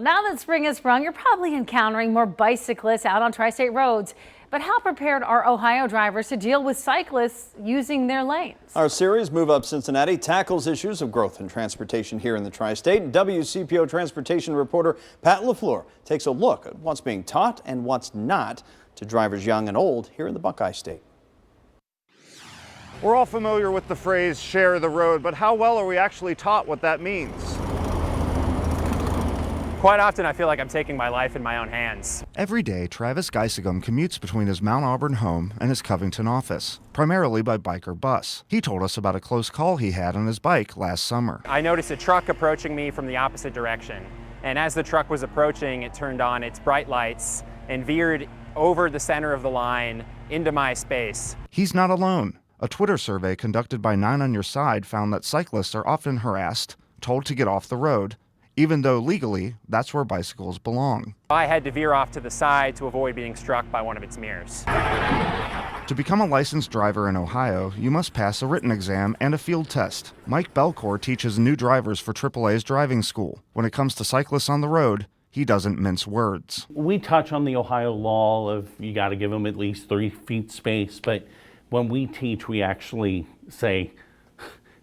now that spring has sprung, you're probably encountering more bicyclists out on tri-state roads. But how prepared are Ohio drivers to deal with cyclists using their lanes? Our series, Move Up Cincinnati, tackles issues of growth in transportation here in the tri-state. WCPO transportation reporter Pat LaFleur takes a look at what's being taught and what's not to drivers young and old here in the Buckeye State. We're all familiar with the phrase share the road, but how well are we actually taught what that means? Quite often I feel like I'm taking my life in my own hands. Every day, Travis Geisegum commutes between his Mount Auburn home and his Covington office, primarily by bike or bus. He told us about a close call he had on his bike last summer. I noticed a truck approaching me from the opposite direction, and as the truck was approaching, it turned on its bright lights and veered over the center of the line into my space. He's not alone. A Twitter survey conducted by 9 on Your Side found that cyclists are often harassed, told to get off the road, even though legally, that's where bicycles belong. I had to veer off to the side to avoid being struck by one of its mirrors. To become a licensed driver in Ohio, you must pass a written exam and a field test. Mike Belcourt teaches new drivers for AAA's driving school. When it comes to cyclists on the road, he doesn't mince words. We touch on the Ohio law of you got to give them at least 3 feet space, but when we teach, we actually say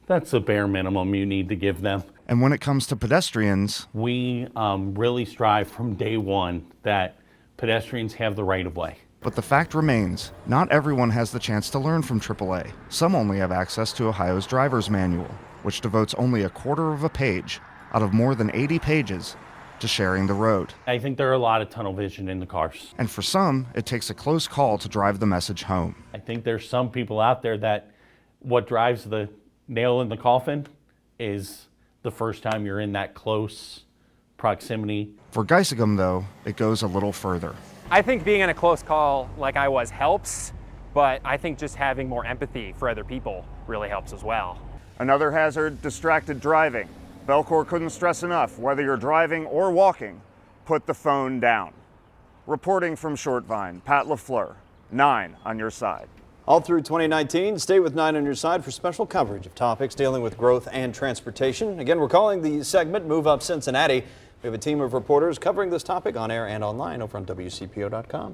that's the bare minimum you need to give them. And when it comes to pedestrians, we really strive from day one that pedestrians have the right of way. But the fact remains, not everyone has the chance to learn from AAA. Some only have access to Ohio's driver's manual, which devotes only a quarter of a page out of more than 80 pages to sharing the road. I think there are a lot of tunnel vision in the cars. And for some, it takes a close call to drive the message home. I think there's some people out there that what drives the nail in the coffin is the first time you're in that close proximity. For Geisegum, though, it goes a little further. I think being in a close call like I was helps, but I think just having more empathy for other people really helps as well. Another hazard, distracted driving. Belcourt couldn't stress enough, whether you're driving or walking, put the phone down. Reporting from Shortvine, Pat LaFleur, 9 on Your Side. All through 2019, stay with 9 on Your Side for special coverage of topics dealing with growth and transportation. Again, we're calling the segment Move Up Cincinnati. We have a team of reporters covering this topic on air and online over on WCPO.com.